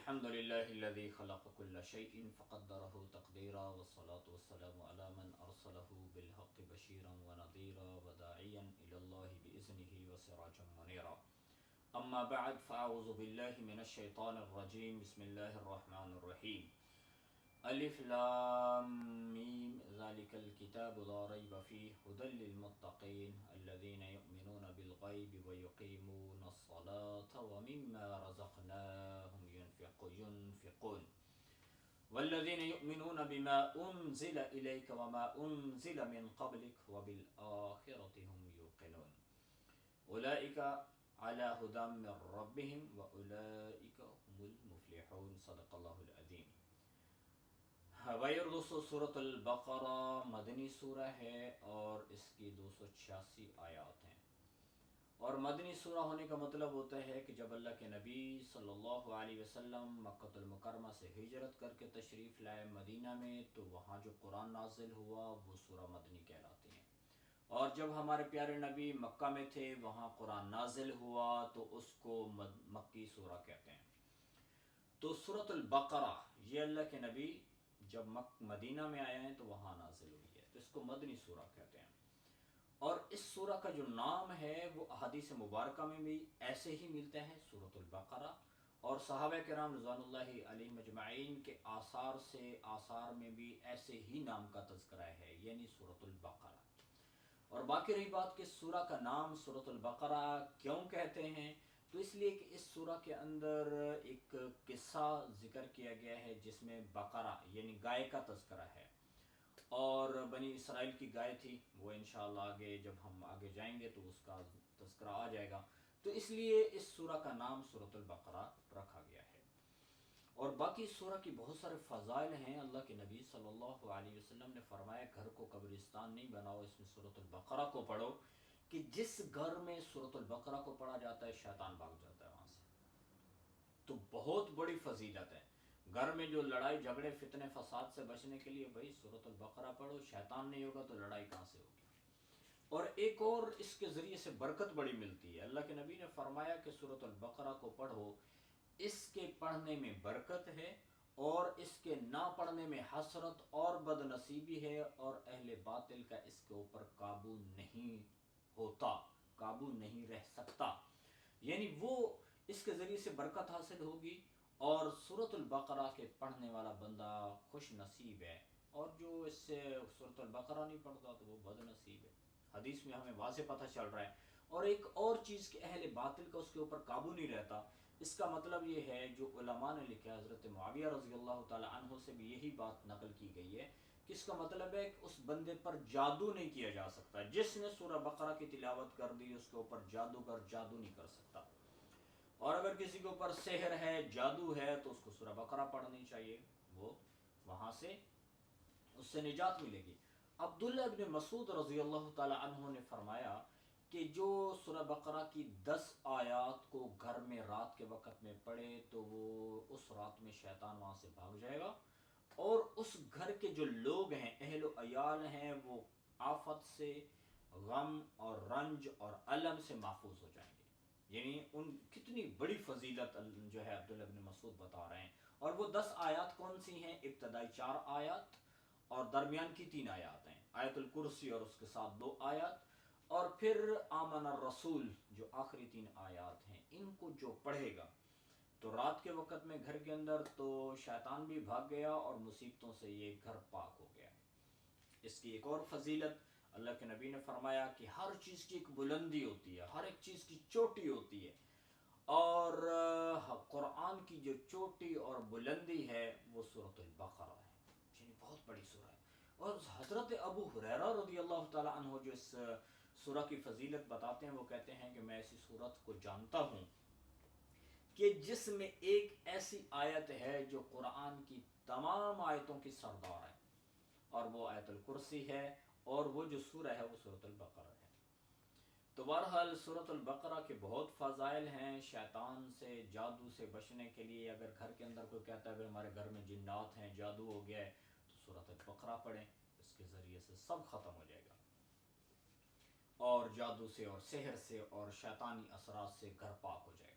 الحمد لله الذي خلق كل شيء فقدره تقديرا والصلاة والسلام على من أرسله بالحق بشيرا ونذيرا وداعيا إلى الله بإذنه وسراجا منيرا. أما بعد فأعوذ بالله من الشيطان الرجيم. بسم الله الرحمن الرحيم. الف لام میم ذلك الكتاب لا ريب فيه هدى للمتقين الذين يؤمنون بالغيب ويقيمون الصلاة ومما رزقناهم ينفقون والذين يؤمنون بما أنزل إليك وما أنزل من قبلك وبالآخرة هم يوقنون أولئك على هدى من ربهم وأولئك هم المفلحون. صدق الله العظيم. بھائی اور دوستو، سورۃ البقرہ مدنی سورہ ہے اور اس کی 286 آیات ہیں. اور مدنی سورہ ہونے کا مطلب ہوتا ہے کہ جب اللہ کے نبی صلی اللہ علیہ وسلم مکہ المکرمہ سے ہجرت کر کے تشریف لائے مدینہ میں تو وہاں جو قرآن نازل ہوا وہ سورہ مدنی کہلاتی ہیں. اور جب ہمارے پیارے نبی مکہ میں تھے وہاں قرآن نازل ہوا تو اس کو مکی سورہ کہتے ہیں. تو سورۃ البقرہ یہ اللہ کے نبی جب مدینہ میں آئے ہیں تو وہاں نازل ہوئی ہے، تو اس کو مدنی سورہ کہتے ہیں. اور اس سورہ کا جو نام ہے وہ احادیث مبارکہ میں بھی ایسے ہی ملتے ہیں، سورۃ البقرہ. اور صحابہ کرام رضوان اللہ علیہ مجمعین کے آثار میں بھی ایسے ہی نام کا تذکرہ ہے، یعنی سورۃ البقرہ. اور باقی رہی بات کہ سورہ کا نام سورۃ البقرہ کیوں کہتے ہیں، تو اس لیے کہ اس سورہ کے اندر ایک قصہ ذکر کیا گیا ہے جس میں بقرہ یعنی گائے کا تذکرہ ہے. اور بنی اسرائیل کی گائے تھی، وہ انشاءاللہ آگے جب ہم آگے جائیں گے تو اس کا تذکرہ آ جائے گا. تو اس لیے اس سورہ کا نام سورۃ البقرہ رکھا گیا ہے. اور باقی سورہ کی بہت سارے فضائل ہیں. اللہ کے نبی صلی اللہ علیہ وسلم نے فرمایا گھر کو قبرستان نہیں بناؤ، اس میں سورۃ البقرہ کو پڑھو، کہ جس گھر میں سورۃ البقرہ کو پڑھا جاتا ہے شیطان بھاگ جاتا ہے وہاں سے. تو بہت بڑی فضیلت ہے. گھر میں جو لڑائی جھگڑے فتنے فساد سے بچنے کے لیے بھائی سورۃ البقرہ پڑھو، شیطان نہیں ہوگا تو لڑائی کہاں سے ہوگی. اور ایک اور اس کے ذریعے سے برکت بڑی ملتی ہے. اللہ کے نبی نے فرمایا کہ سورۃ البقرہ کو پڑھو، اس کے پڑھنے میں برکت ہے اور اس کے نہ پڑھنے میں حسرت اور بد نصیبی ہے، اور اہل باطل کا اس کے اوپر قابو نہیں ہوتا، قابو نہیں رہ سکتا. یعنی وہ اس کے ذریعے سے برکت حاصل ہوگی. اور سورۃ البقرہ کے پڑھنے والا بندہ خوش نصیب ہے، اور جو اس سے سورۃ البقرہ نہیں پڑھتا تو وہ بد نصیب ہے. حدیث میں ہمیں واضح پتہ چل رہا ہے. اور ایک اور چیز کہ اہل باطل کا اس کے اوپر قابو نہیں رہتا. اس کا مطلب یہ ہے جو علماء نے لکھا، حضرت معاویہ رضی اللہ تعالی عنہ سے بھی یہی بات نقل کی گئی ہے کہ اس کا مطلب ہے کہ اس بندے پر جادو نہیں کیا جا سکتا. جس نے سورہ بقرہ کی تلاوت کر دی اس کے اوپر جادوگر جادو نہیں کر سکتا. اور اگر کسی کے اوپر سحر ہے، جادو ہے، تو اس کو سورہ بقرہ پڑھنی چاہیے، وہ وہاں سے اس سے نجات ملے گی. عبداللہ ابن مسعود رضی اللہ تعالی عنہ نے فرمایا کہ جو سورہ بقرہ کی 10 آیات کو گھر میں رات کے وقت میں پڑھے تو وہ اس رات میں شیطان وہاں سے بھاگ جائے گا، اور اس گھر کے جو لوگ ہیں، اہل و عیال ہیں، وہ آفت سے، غم اور رنج اور الم سے محفوظ ہو جائیں گے. یعنی ان کتنی بڑی فضیلت جو ہے عبداللہ ابن مسعود بتا رہے ہیں. اور وہ 10 آیات کون سی ہیں؟ ابتدائی 4 آیات اور درمیان کی 3 آیات ہیں، آیت الکرسی اور اس کے ساتھ 2 آیات، اور پھر آمن الرسول جو آخری 3 آیات ہیں. ان کو جو پڑھے گا تو رات کے وقت میں گھر کے اندر تو شیطان بھی بھاگ گیا اور مصیبتوں سے یہ گھر پاک ہو گیا. اس کی ایک اور فضیلت، اللہ کے نبی نے فرمایا کہ ہر چیز کی ایک بلندی ہوتی ہے، ہر ایک چیز کی چوٹی ہوتی ہے، اور قرآن کی جو چوٹی اور بلندی ہے وہ سورۃ البقرہ ہے، یعنی بہت بڑی سورہ ہے. اور حضرت ابو ہریرہ رضی اللہ تعالی عنہ جو اس سورہ کی فضیلت بتاتے ہیں، وہ کہتے ہیں کہ میں ایسی سورت کو جانتا ہوں کہ جس میں ایک ایسی آیت ہے جو قرآن کی تمام آیتوں کی سردار ہے، اور وہ آیت الکرسی ہے، اور وہ جو سورہ ہے وہ سورۃ البقرہ ہے. تو بہرحال سورۃ البقرہ کے بہت فضائل ہیں. شیطان سے، جادو سے بچنے کے لیے اگر گھر کے اندر کوئی کہتا ہے ہمارے گھر میں جنات ہیں، جادو ہو گیا ہے، تو سورۃ البقرہ پڑھیں، اس کے ذریعے سے سب ختم ہو جائے گا. اور جادو سے اور سحر سے اور شیطانی اثرات سے گھر پاک ہو جائے گا.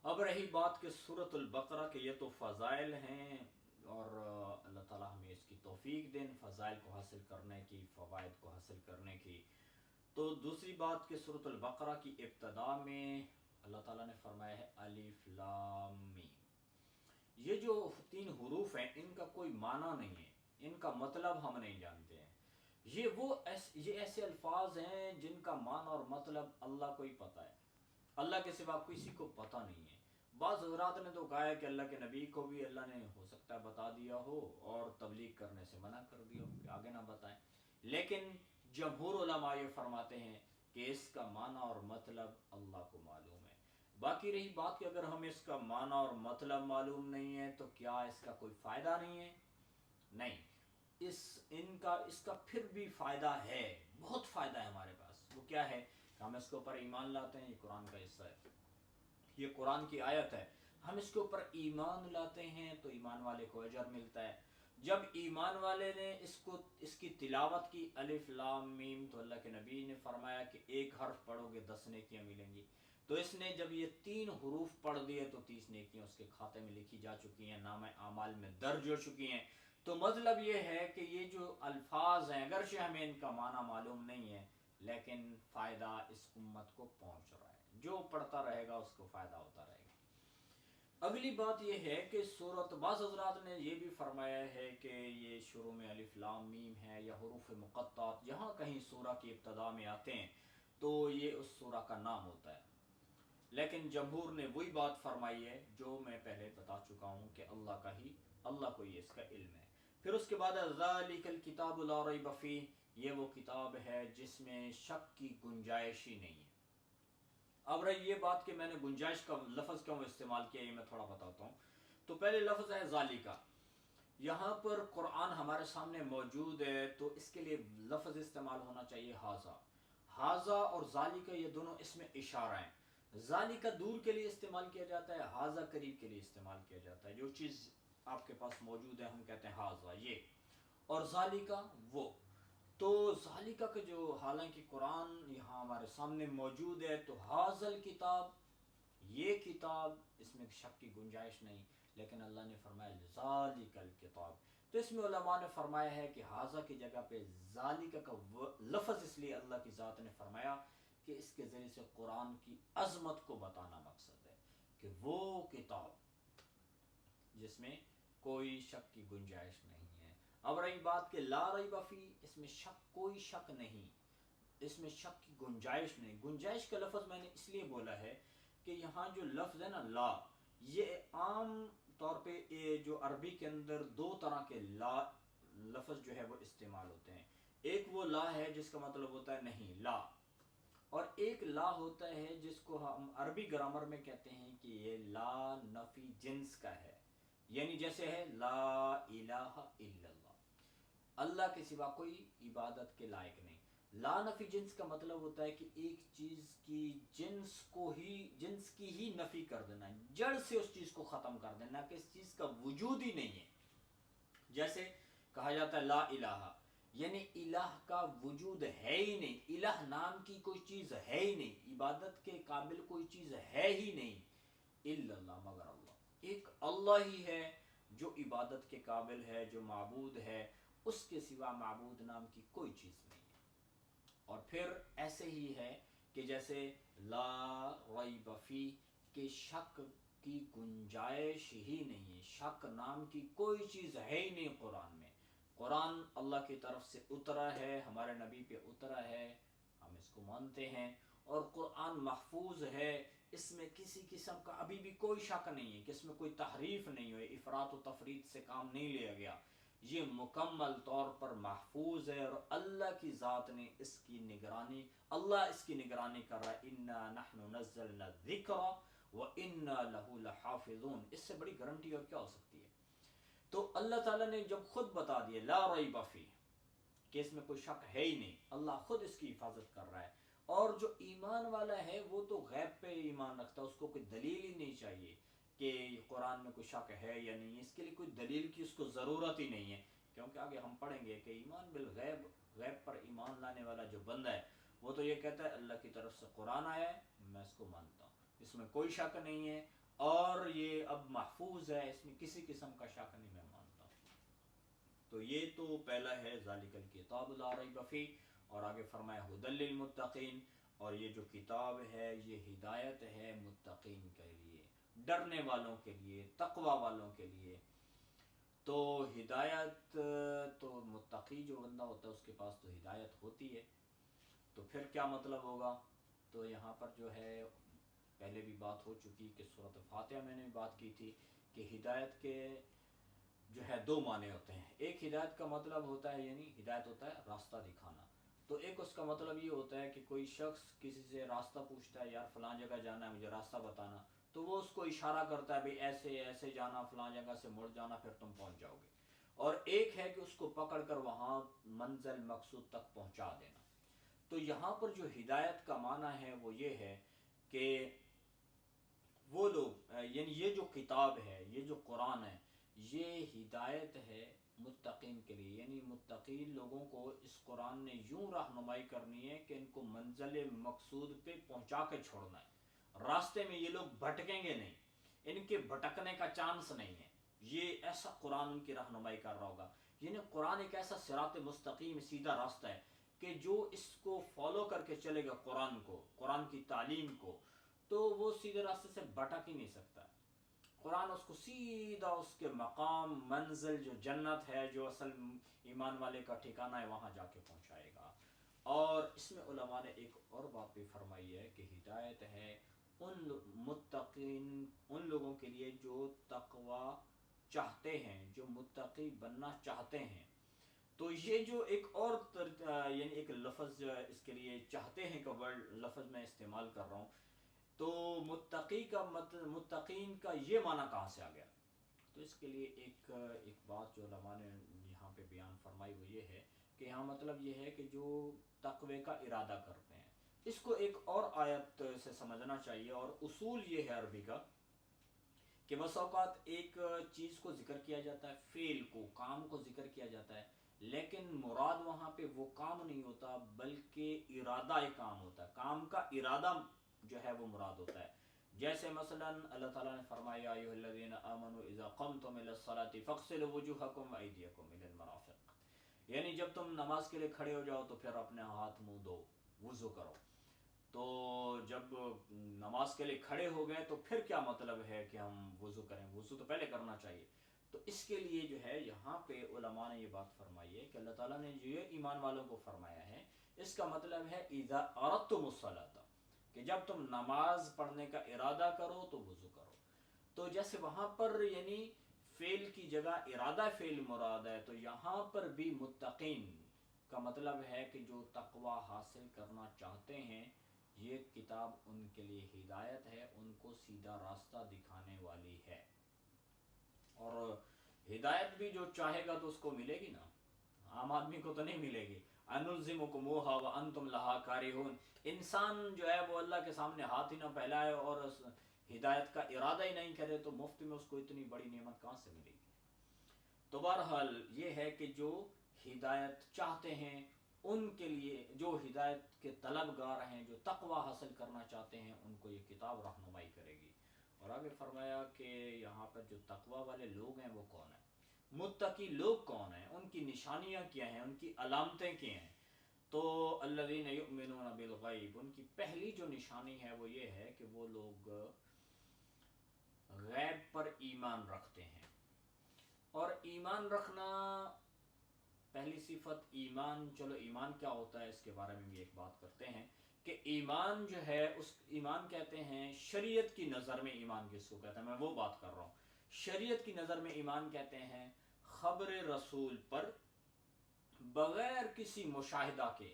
اب رہی بات کہ سورۃ البقرہ کے یہ تو فضائل ہیں، اور اللہ تعالیٰ ہمیں اس کی توفیق دیں فضائل کو حاصل کرنے کی، فوائد کو حاصل کرنے کی۔ تو دوسری بات کہ سورۃ البقرہ کی ابتدا میں اللہ تعالیٰ نے فرمایا ہے الف لام میم۔ یہ جو 3 حروف ہیں ان کا کوئی معنی نہیں ہے، ان کا مطلب ہم نہیں جانتے ہیں۔ یہ ایسے الفاظ ہیں جن کا معنی اور مطلب اللہ کو ہی پتہ ہے، اللہ کے سوا کسی کو پتہ نہیں ہے۔ بعض حضرات نے تو کہا ہے کہ اللہ کے نبی کو بھی اللہ نے ہو سکتا ہے بتا دیا ہو اور تبلیغ کرنے سے منع کر دیا ہو کہ آگے نہ بتائیں، لیکن جمہور علماء یہ فرماتے ہیں کہ اس کا معنی اور مطلب اللہ کو معلوم ہے۔ باقی رہی بات کہ اگر ہمیں اس کا معنی اور مطلب معلوم نہیں ہے تو کیا اس کا کوئی فائدہ نہیں ہے؟ نہیں، اس کا پھر بھی فائدہ ہے، بہت فائدہ ہے ہمارے پاس۔ وہ کیا ہے کہ ہم اس کے اوپر ایمان لاتے ہیں، یہ قرآن کا حصہ ہے، یہ قرآن کی آیت ہے، ہم اس کے اوپر ایمان لاتے ہیں تو ایمان والے کو اجر ملتا ہے۔ جب ایمان والے نے اس کی تلاوت کی الف لام میم، تو اللہ کے نبی نے فرمایا کہ ایک حرف پڑھو گے 10 نیکیاں ملیں گی۔ تو اس نے جب یہ 3 حروف پڑھ دیے تو 30 نیکیاں اس کے کھاتے میں لکھی جا چکی ہیں، نامہ اعمال میں درج ہو چکی ہیں۔ تو مطلب یہ ہے کہ یہ جو الفاظ ہیں اگرچہ ہمیں ان کا معنی معلوم نہیں ہے، لیکن فائدہ اس امت کو پہنچ رہا ہے، جو پڑھتا رہے گا اس کو فائدہ ہوتا رہے گا۔ اگلی بات یہ ہے کہ بعض حضرات نے یہ بھی فرمایا ہے کہ یہ شروع میں الف لام میم ہے یا حروف مقطعات جہاں کہیں سورہ کی ابتدا میں آتے ہیں تو یہ اس سورہ کا نام ہوتا ہے، لیکن جمہور نے وہی بات فرمائی ہے جو میں پہلے بتا چکا ہوں کہ اللہ کو ہی اس کا علم ہے۔ پھر اس کے بعد ذالک الکتاب لا ریب فیہ، یہ وہ کتاب ہے جس میں شک کی گنجائش ہی نہیں ہے۔ اب رہی یہ بات کہ میں نے گنجائش کا لفظ کیوں استعمال کیا، یہ میں تھوڑا بتاتا ہوں۔ تو پہلے لفظ ہے ذالکہ، یہاں پر قرآن ہمارے سامنے موجود ہے تو اس کے لیے لفظ استعمال ہونا چاہیے ہاذا اور ذالکہ، یہ دونوں اس میں اشارہ ہیں۔ ذالکہ دور کے لیے استعمال کیا جاتا ہے، ہاذا قریب کے لیے استعمال کیا جاتا ہے۔ جو چیز آپ کے پاس موجود ہے ہم کہتے ہیں ہاذا یہ، اور ذالکہ وہ۔ تو ذالکہ کا جو حالانکہ قرآن یہاں ہمارے سامنے موجود ہے تو حاذل کتاب، یہ کتاب، اس میں شک کی گنجائش نہیں، لیکن اللہ نے فرمایا ذالک الکتاب، تو اس میں علماء نے فرمایا ہے کہ حاذا کی جگہ پہ ذالکہ کا لفظ اس لیے اللہ کی ذات نے فرمایا کہ اس کے ذریعے سے قرآن کی عظمت کو بتانا مقصد ہے کہ وہ کتاب جس میں کوئی شک کی گنجائش نہیں ہے۔ اب رہی بات کہ لا ریب فیہ، اس میں کوئی شک نہیں، اس میں شک کی گنجائش نہیں۔ گنجائش کا لفظ میں نے اس لیے بولا ہے کہ یہاں جو لفظ ہے نا لا، یہ عام طور پہ جو عربی کے اندر 2 طرح کے لا لفظ جو ہے وہ استعمال ہوتے ہیں۔ ایک وہ لا ہے جس کا مطلب ہوتا ہے نہیں، لا، اور ایک لا ہوتا ہے جس کو ہم عربی گرامر میں کہتے ہیں کہ یہ لا نفی جنس کا ہے، یعنی جیسے ہے لا الہ الا اللہ، اللہ کے سوا کوئی عبادت کے لائق نہیں۔ لا نفی جنس کا مطلب ہوتا ہے کہ ایک چیز کی جنس کی ہی نفی کر دینا، جڑ سے اس چیز کو ختم کر دینا کہ اس چیز کا وجود ہی نہیں ہے۔ جیسے کہا جاتا ہے لا الہ، یعنی الہ کا وجود ہے ہی نہیں، الہ نام کی کوئی چیز ہے ہی نہیں، عبادت کے قابل کوئی چیز ہے ہی نہیں، الا اللہ، مگر اللہ، ایک اللہ ہی ہے جو عبادت کے قابل ہے، جو معبود ہے، اس کے سوا معبود نام کی کوئی چیز نہیں ہے۔ اور پھر ایسے ہی ہے کہ جیسے لا ریب فیہ، کہ شک کی گنجائش ہی نہیں ہے، شک نام کی کوئی چیز ہے ہی نہیں قرآن میں۔ قرآن اللہ کی طرف سے اترا ہے، ہمارے نبی پہ اترا ہے، ہم اس کو مانتے ہیں، اور قرآن محفوظ ہے، اس میں کسی قسم کا ابھی بھی کوئی شک نہیں ہے کہ اس میں کوئی تحریف نہیں ہوئی، افراط و تفریط سے کام نہیں لیا گیا، یہ مکمل طور پر محفوظ ہے، اور اللہ کی ذات نے اس کی نگرانی کر رہا ہے۔ انا نحن نزلنا الذکر وانا له لحافظون، اس سے بڑی گارنٹی اور کیا ہو سکتی ہے؟ تو اللہ تعالیٰ نے جب خود بتا دیا لا ریب فیہ کہ اس میں کوئی شک ہے ہی نہیں، اللہ خود اس کی حفاظت کر رہا ہے، اور جو ایمان والا ہے وہ تو غیب پہ ایمان رکھتا ہے، اس کو کوئی دلیل ہی نہیں چاہیے کہ قرآن میں کوئی شک ہے یا نہیں، اس کے لیے کوئی دلیل کی اس کو ضرورت ہی نہیں ہے، کیونکہ آگے ہم پڑھیں گے کہ ایمان بالغیب، غیب پر ایمان لانے والا جو بندہ ہے وہ تو یہ کہتا ہے اللہ کی طرف سے قرآن آیا ہے، میں اس کو مانتا ہوں، اس میں کوئی شک نہیں ہے، اور یہ اب محفوظ ہے، اس میں کسی قسم کا شک نہیں میں مانتا ہوں۔ تو یہ تو پہلا ہے ذالک الکتاب لا ریب فیہ، اور آگے فرمایا ھدی للمتقین، اور یہ جو کتاب ہے یہ ہدایت ہے متقین کے لیے، ڈرنے والوں کے لیے، تقوی والوں کے لیے۔ تو ہدایت تو متقی جو بندہ ہوتا ہے اس کے پاس تو ہدایت ہوتی ہے، تو پھر کیا مطلب ہوگا؟ تو یہاں پر جو ہے پہلے بھی بات ہو چکی کہ سورۃ فاتحہ میں نے بھی بات کی تھی کہ ہدایت کے جو ہے دو معنی ہوتے ہیں۔ ایک ہدایت کا مطلب ہوتا ہے، یعنی ہدایت ہوتا ہے راستہ دکھانا، تو ایک اس کا مطلب یہ ہوتا ہے کہ کوئی شخص کسی سے راستہ پوچھتا ہے، یار فلاں جگہ جانا ہے مجھے راستہ بتانا، تو وہ اس کو اشارہ کرتا ہے بھئی ایسے ایسے جانا، فلاں جگہ سے مڑ جانا، پھر تم پہنچ جاؤ گے۔ اور ایک ہے کہ اس کو پکڑ کر وہاں منزل مقصود تک پہنچا دینا۔ تو یہاں پر جو ہدایت کا معنی ہے وہ یہ ہے کہ وہ لوگ، یعنی یہ جو کتاب ہے، یہ جو قرآن ہے، یہ ہدایت ہے متقین کے لیے، یعنی متقین لوگوں کو اس قرآن نے یوں رہنمائی کرنی ہے کہ ان کو منزل مقصود پہ پہنچا کے چھوڑنا ہے، راستے میں یہ لوگ بھٹکیں گے نہیں، ان کے بھٹکنے کا چانس نہیں ہے۔ یہ ایسا قرآن ان کی رہنمائی کر رہا ہوگا، یعنی قرآن ایک ایسا صراط مستقیم سیدھا راستہ ہے کہ جو اس کو فالو کر کے چلے گا، قرآن کو، قرآن کی تعلیم کو، تو وہ سیدھے راستے سے بھٹک ہی نہیں سکتا۔ قرآن اس کو سیدھا اس کے مقام، منزل جو جنت ہے، جو اصل ایمان والے کا ٹھکانہ ہے، وہاں جا کے پہنچائے گا۔ اور اس میں علماء نے ایک اور بات بھی فرمائی ہے کہ ہدایت ہے ان متقین، ان لوگوں کے لیے جو تقوی چاہتے ہیں، جو متقی بننا چاہتے ہیں۔ تو یہ جو ایک اور یعنی ایک لفظ جو ہے اس کے لیے چاہتے ہیں کا ورڈ لفظ میں استعمال کر رہا ہوں، تو متقی کا متقین کا یہ معنی کہاں سے آ گیا؟ تو اس کے لیے ایک بات جو علماء نے یہاں پہ بیان فرمائی وہ یہ ہے کہ یہاں مطلب یہ ہے کہ جو تقوی کا ارادہ کرتے ہیں۔ اس کو ایک اور آیت سے سمجھنا چاہیے، اور اصول یہ ہے عربی کا کہ بس اوقات ایک چیز کو ذکر کیا جاتا ہے، فعل کو، کام کو ذکر کیا جاتا ہے، لیکن مراد وہاں پہ وہ کام نہیں ہوتا بلکہ ارادہ کام ہوتا ہے، کام کا ارادہ جو ہے وہ مراد ہوتا ہے۔ جیسے مثلا اللہ تعالیٰ نے فرمایا یا ایھا الذین آمنوا اذا قمتم الی الصلاۃ فاغسلوا وجوہکم وایدیکم الی المرافق، یعنی جب تم نماز کے لیے کھڑے ہو جاؤ تو پھر اپنے ہاتھ منہ دھو، وضو کرو۔ تو جب نماز کے لیے کھڑے ہو گئے تو پھر کیا مطلب ہے کہ ہم وضو کریں؟ وضو تو پہلے کرنا چاہیے۔ تو اس کے لیے جو ہے یہاں پہ علماء نے یہ بات فرمائی ہے کہ اللہ تعالیٰ نے جو یہ ایمان والوں کو فرمایا ہے، اس کا مطلب ہے اذا اردتم الصلاۃ، کہ جب تم نماز پڑھنے کا ارادہ کرو تو وضو کرو۔ تو جیسے وہاں پر یعنی فعل کی جگہ ارادہ فعل مراد ہے، تو یہاں پر بھی متقین کا مطلب ہے کہ جو تقوی حاصل کرنا چاہتے ہیں، یہ کتاب ان کے لیے ہدایت ہے، ان کو سیدھا راستہ دکھانے والی ہے۔ اور ہدایت بھی جو چاہے گا تو اس کو ملے گی نا، عام آدمی کو تو نہیں ملے گی۔ انلزمکموھا وانتم لھا کارہون، انسان جو ہے وہ اللہ کے سامنے ہاتھ ہی نہ پھیلائے اور ہدایت کا ارادہ ہی نہیں کرے تو مفت میں اس کو اتنی بڑی نعمت کہاں سے ملے گی؟ تو بہرحال یہ ہے کہ جو ہدایت چاہتے ہیں ان کے لیے، جو ہدایت کے طلبگار ہیں، جو تقوی حاصل کرنا چاہتے ہیں، ان کو یہ کتاب رہنمائی کرے گی۔ اور آگے فرمایا کہ یہاں پر جو تقوی والے لوگ ہیں وہ کون ہیں، متقی لوگ کون ہیں، ان کی نشانیاں کیا ہیں، ان کی علامتیں کیا ہیں؟ تو الذین یؤمنون بالغیب، ان کی پہلی جو نشانی ہے وہ یہ ہے کہ وہ لوگ غیب پر ایمان رکھتے ہیں۔ اور ایمان رکھنا، پہلی صفت ایمان، چلو ایمان کیا ہوتا ہے اس کے بارے میں بھی ایک بات کرتے ہیں کہ ایمان جو ہے، اس ایمان کہتے ہیں شریعت کی نظر میں ایمان کس کو کہتے ہیں، میں وہ بات کر رہا ہوں۔ شریعت کی نظر میں ایمان کہتے ہیں خبر رسول پر بغیر کسی مشاہدہ کے،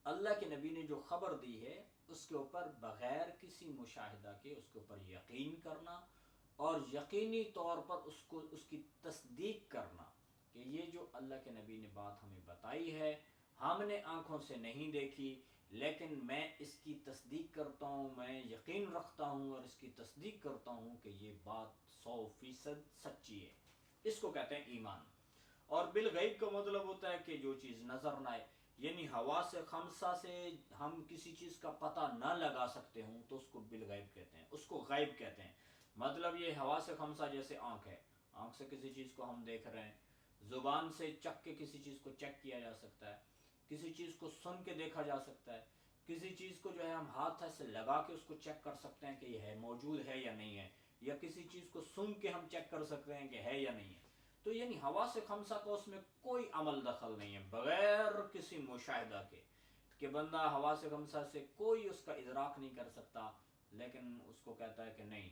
اللہ کے نبی نے جو خبر دی ہے اس کے اوپر بغیر کسی مشاہدہ کے اس کے اوپر یقین کرنا، اور یقینی طور پر اس کی تصدیق کرنا کہ یہ جو اللہ کے نبی نے بات ہمیں بتائی ہے، ہم نے آنکھوں سے نہیں دیکھی لیکن میں اس کی تصدیق کرتا ہوں، میں یقین رکھتا ہوں اور اس کی تصدیق کرتا ہوں کہ یہ بات 100% سچی ہے، اس کو کہتے ہیں ایمان۔ اور بالغیب کا مطلب ہوتا ہے کہ جو چیز نظر نہ آئے، یعنی حواس خمسہ سے ہم کسی چیز کا پتہ نہ لگا سکتے ہوں تو اس کو بالغیب کہتے ہیں، اس کو غیب کہتے ہیں۔ مطلب یہ حواس خمسہ جیسے آنکھ ہے، آنکھ سے کسی چیز کو ہم دیکھ رہے ہیں، زبان سے چکھ کے کسی چیز کو چیک کیا جا سکتا ہے، کسی چیز کو سن کے دیکھا جا سکتا ہے، کسی چیز کو جو ہے ہم ہاتھ سے لگا کے اس کو چیک کر سکتے ہیں کہ یہ ہے موجود ہے یا نہیں ہے، یا کسی چیز کو سن کے ہم چیک کر سکتے ہیں کہ ہے یا نہیں ہے۔ تو یعنی حواس خمسہ کا اس میں کوئی عمل دخل نہیں ہے بغیر کسی مشاہدہ کے، کہ بندہ حواس خمسہ سے کوئی اس کا ادراک نہیں کر سکتا، لیکن اس کو کہتا ہے کہ نہیں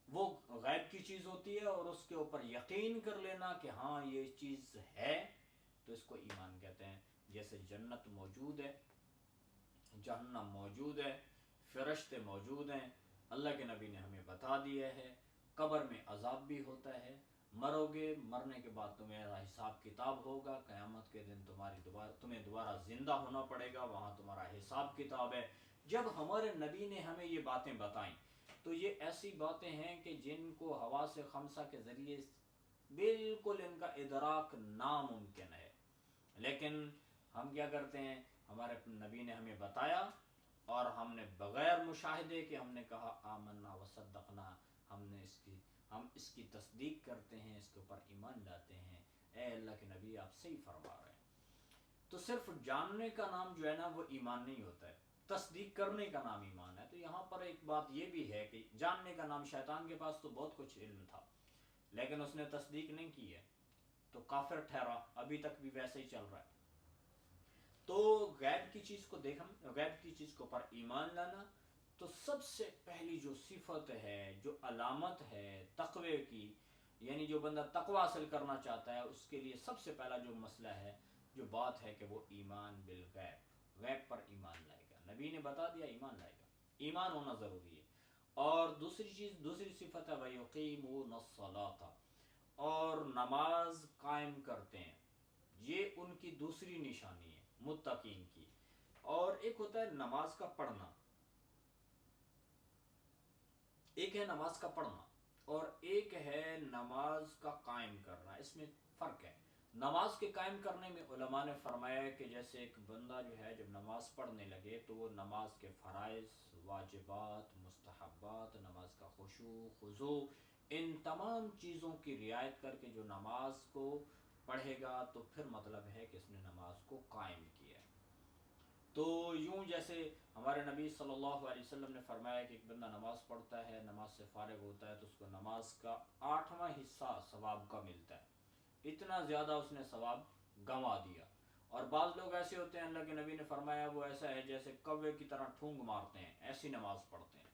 وہ غیب کی چیز ہوتی ہے، اور اس کے اوپر یقین کر لینا کہ ہاں یہ چیز ہے، تو اس کو ایمان کہتے ہیں۔ جیسے جنت موجود ہے، جہنم موجود ہے، فرشتے موجود ہیں، اللہ کے نبی نے ہمیں بتا دیا ہے، قبر میں عذاب بھی ہوتا ہے، مرو گے، مرنے کے بعد تمہارا حساب کتاب ہوگا، قیامت کے دن تمہیں دوبارہ زندہ ہونا پڑے گا، وہاں تمہارا حساب کتاب ہے۔ جب ہمارے نبی نے ہمیں یہ باتیں بتائیں تو یہ ایسی باتیں ہیں کہ جن کو حواس خمسہ کے ذریعے بالکل ان کا ادراک ناممکن ہے، لیکن ہم کیا کرتے ہیں، ہمارے نبی نے ہمیں بتایا اور ہم نے بغیر مشاہدے کے ہم نے کہا آمنا وصدقنا، ہم اس کی تصدیق کرتے ہیں، اس کے اوپر ایمان لاتے ہیں۔ اے اللہ کے نبی آپ صحیح فرما رہے ہیں۔ تو صرف جاننے کا نام جو ہے نا وہ ایمان نہیں ہوتا ہے، تصدیق کرنے کا نام ایمان ہے۔ تو یہاں پر ایک بات یہ بھی ہے کہ جاننے کا نام، شیطان کے پاس تو بہت کچھ علم تھا لیکن اس نے تصدیق نہیں کی ہے تو کافر ٹھہرا، ابھی تک بھی ویسے ہی چل رہا ہے۔ تو غیب کی چیز کو دیکھنا، غیب کی چیز کے اوپر ایمان لانا، تو سب سے پہلی جو صفت ہے، جو علامت ہے تقوی کی، یعنی جو بندہ تقوی حاصل کرنا چاہتا ہے اس کے لیے سب سے پہلا جو مسئلہ ہے، جو بات ہے کہ وہ ایمان بالغیب، غیب پر ایمان لائے گا۔ نبی نے بتا دیا ایمان لائے گا، ایمان ہونا ضروری ہے۔ اور دوسری صفت ہے وَيُقِيمُونَ الصَّلَاةَ، اور نماز قائم کرتے ہیں، یہ ان کی دوسری نشانی ہے متقین کی۔ اور ایک ہوتا ہے نماز کا پڑھنا، ایک ہے نماز کا پڑھنا اور ایک ہے نماز کا قائم کرنا، اس میں فرق ہے۔ نماز کے قائم کرنے میں علماء نے فرمایا کہ جیسے ایک بندہ جو ہے جب نماز پڑھنے لگے تو وہ نماز کے فرائض، واجبات، مستحبات، نماز کا خشوع خضوع، ان تمام چیزوں کی رعایت کر کے جو نماز کو پڑھے گا تو پھر مطلب ہے کہ اس نے نماز کو قائم کیا ہے۔ تو یوں جیسے ہمارے نبی صلی اللہ علیہ وسلم نے فرمایا کہ ایک بندہ نماز پڑھتا ہے، نماز سے فارغ ہوتا ہے تو اس کو نماز کا 8واں حصہ ثواب کا ملتا ہے، اتنا زیادہ اس نے ثواب گنوا دیا۔ اور بعض لوگ ایسے ہوتے ہیں، اللہ کے نبی نے فرمایا وہ ایسا ہے جیسے کوے کی طرح ٹھونگ مارتے ہیں، ایسی نماز پڑھتے ہیں۔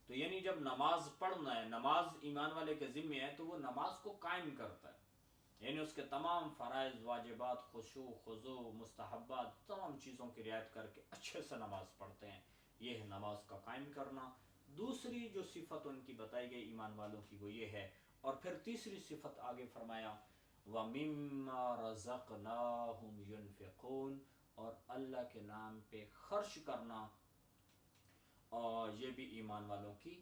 تو یعنی جب نماز پڑھنا ہے، نماز ایمان والے کے ذمہ ہے تو وہ نماز کو قائم کرتا ہے، یعنی اس کے تمام فرائض، واجبات، خشوع خضوع، مستحبات، تمام چیزوں کی رعایت کر کے اچھے سے نماز پڑھتے ہیں، یہ ہے نماز کا قائم کرنا۔ دوسری جو صفت ان کی بتائی گئی ایمان والوں کی وہ یہ ہے، اور پھر تیسری صفت آگے فرمایا وَمِمَّا رَزَقْنَاهُمْ يُنْفِقُونَ، اور اللہ کے نام پہ خرچ کرنا، اور یہ بھی ایمان والوں کی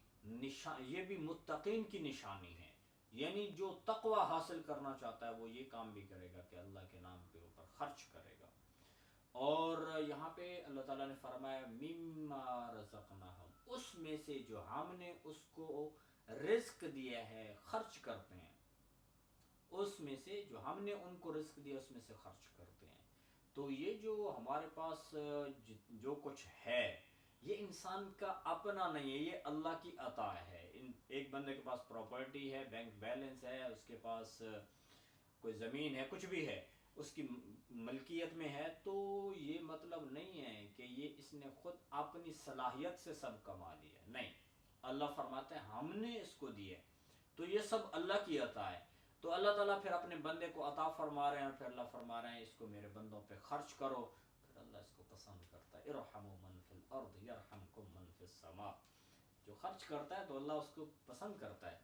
یہ بھی متقین کی نشانی ہے۔ یعنی جو تقوی حاصل کرنا چاہتا ہے وہ یہ کام بھی کرے گا کہ اللہ کے نام پہ اوپر خرچ کرے گا۔ اور یہاں پہ اللہ تعالیٰ نے فرمایا مما رزقناہم، اس میں سے جو ہم نے اس کو رزق دیا ہے خرچ کرتے ہیں، اس میں سے جو ہم نے ان کو رزق دیا اس میں سے خرچ کرتے ہیں۔ تو یہ جو ہمارے پاس جو کچھ ہے یہ انسان کا اپنا نہیں ہے، یہ اللہ کی عطا ہے۔ ایک بندے کے پاس پراپرٹی ہے، بینک بیلنس ہے، اس کے پاس کوئی زمین ہے، کچھ بھی ہے، اس کی ملکیت میں ہے، تو یہ مطلب نہیں ہے کہ یہ اس نے خود اپنی صلاحیت سے سب کما لیا، نہیں۔ اللہ فرماتے ہیں ہم نے اس کو دیا، تو یہ سب اللہ کی عطا ہے۔ تو اللہ تعالیٰ پھر اپنے بندے کو عطا فرما رہے ہیں، پھر اللہ فرما رہے ہیں اس کو میرے بندوں پہ خرچ کرو، پھر اللہ اس کو پسند کرتا ہے۔ ارحموا من فی الارض یرحمکم من فی السماء، جو خرچ کرتا ہے تو اللہ اس کو پسند کرتا ہے۔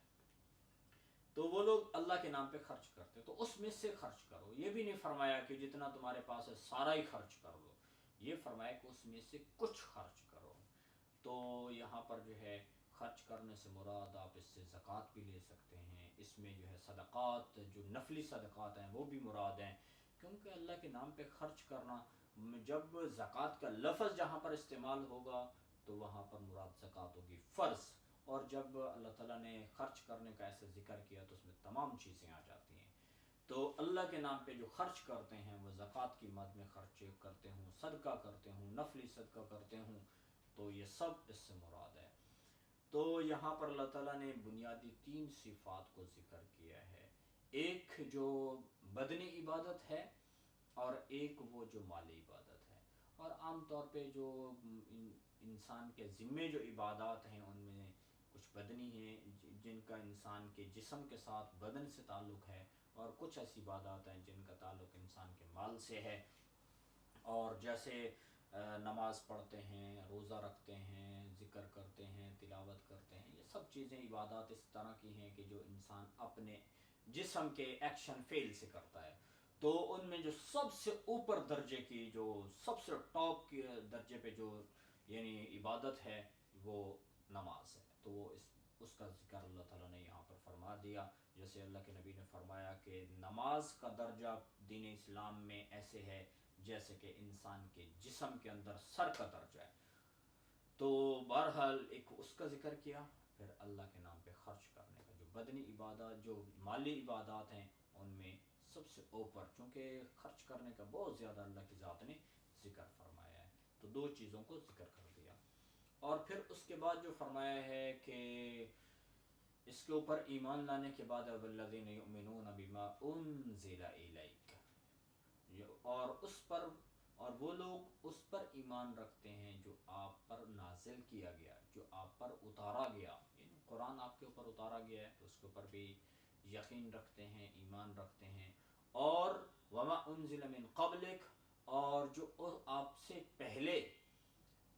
تو وہ لوگ اللہ کے نام پہ خرچ کرتے، تو اس میں سے خرچ کرو۔ یہ بھی نہیں فرمایا کہ جتنا تمہارے پاس ہے سارا ہی خرچ کر دو، یہ فرمایا کہ اس میں سے کچھ خرچ کرو۔ تو یہاں پر جو ہے خرچ کرنے سے مراد آپ اس سے زکوٰۃ بھی لے سکتے ہیں، اس میں جو ہے صدقات، جو نفلی صدقات ہیں وہ بھی مراد ہیں، کیونکہ اللہ کے نام پہ خرچ کرنا، جب زکوٰۃ کا لفظ جہاں پر استعمال ہوگا تو وہاں پر مراد زکوٰۃ ہوگی فرض، اور جب اللہ تعالیٰ نے خرچ کرنے کا ایسا ذکر کیا تو اس میں تمام چیزیں آ جاتی ہیں. تو اللہ کے نام پہ جو خرچ کرتے ہیں وہ زکوٰۃ کی مد میں خرچ کرتے ہوں، صدقہ کرتے ہوں، نفلی صدقہ کرتے ہوں، تو یہ سب اس سے مراد ہے. تو یہاں پر اللہ تعالیٰ نے بنیادی 3 صفات کو ذکر کیا ہے. ایک جو بدنی عبادت ہے، اور ایک وہ جو مالی عبادت ہے. اور عام طور پہ جو انسان کے ذمے جو عبادات ہیں ان میں کچھ بدنی ہیں جن کا انسان کے جسم کے ساتھ بدن سے تعلق ہے، اور کچھ ایسی عبادات ہیں جن کا تعلق انسان کے مال سے ہے. اور جیسے نماز پڑھتے ہیں، روزہ رکھتے ہیں، ذکر کرتے ہیں، تلاوت کرتے ہیں، یہ سب چیزیں عبادات اس طرح کی ہیں کہ جو انسان اپنے جسم کے ایکشن فیل سے کرتا ہے. تو ان میں جو سب سے اوپر درجے کی، جو سب سے ٹاپ کے درجے پہ جو یعنی عبادت ہے وہ نماز ہے. تو وہ اس کا ذکر اللہ تعالیٰ نے یہاں پر فرما دیا. جیسے اللہ کے نبی نے فرمایا کہ نماز کا درجہ دین اسلام میں ایسے ہے جیسے کہ انسان کے جسم کے اندر سر کا درجہ ہے. تو بہرحال ایک اس کا ذکر کیا، پھر اللہ کے نام پہ خرچ کرنے کا. جو بدنی عبادات، جو مالی عبادات ہیں ان میں سب سے اوپر، چونکہ خرچ کرنے کا بہت زیادہ اللہ کی ذات نے ذکر فرمایا ہے، تو 2 چیزوں کو ذکر کر دیا. اور پھر اس کے بعد جو فرمایا ہے کہ اس کے اوپر ایمان لانے کے بعد والذین یؤمنون بما انزل الیک، اور اس پر، اور وہ لوگ اس پر ایمان رکھتے ہیں جو آپ پر نازل کیا گیا، جو آپ پر اتارا گیا. یعنی قرآن آپ کے اوپر اتارا گیا ہے تو اس کے اوپر بھی یقین رکھتے ہیں، ایمان رکھتے ہیں. اور وما انزل من قبلک، اور جو آپ سے پہلے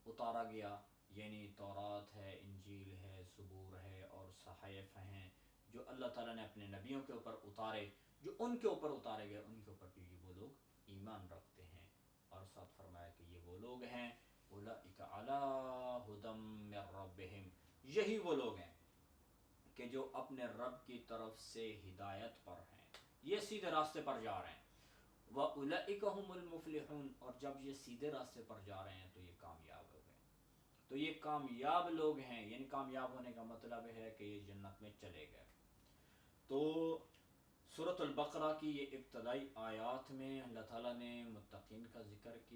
اتارا گیا، یعنی تورات ہے، انجیل ہے، زبور ہے اور صحائف ہیں جو اللہ تعالیٰ نے اپنے نبیوں کے اوپر اتارے، جو ان کے اوپر اتارے گئے ان کے اوپر بھی وہ لوگ ایمان رکھتے ہیں. اور ساتھ فرمایا کہ یہ وہ لوگ ہیں اولئک علی ھدی من ربہم، یہی وہ لوگ ہیں کہ جو اپنے رب کی طرف سے ہدایت پر ہیں، یہ سیدھے راستے پر جا رہے ہیں. وَأُولَئِكَ هُمُ الْمُفْلِحُونَ، اور جب یہ سیدھے راستے پر جا رہے ہیں تو یہ کامیاب ہو گئے. تو یہ کامیاب لوگ ہیں، یعنی کامیاب ہونے کا مطلب ہے کہ یہ جنت میں چلے گئے. تو سورۃ البقرہ کی یہ ابتدائی آیات میں اللہ تعالیٰ نے متقین کا ذکر کیا.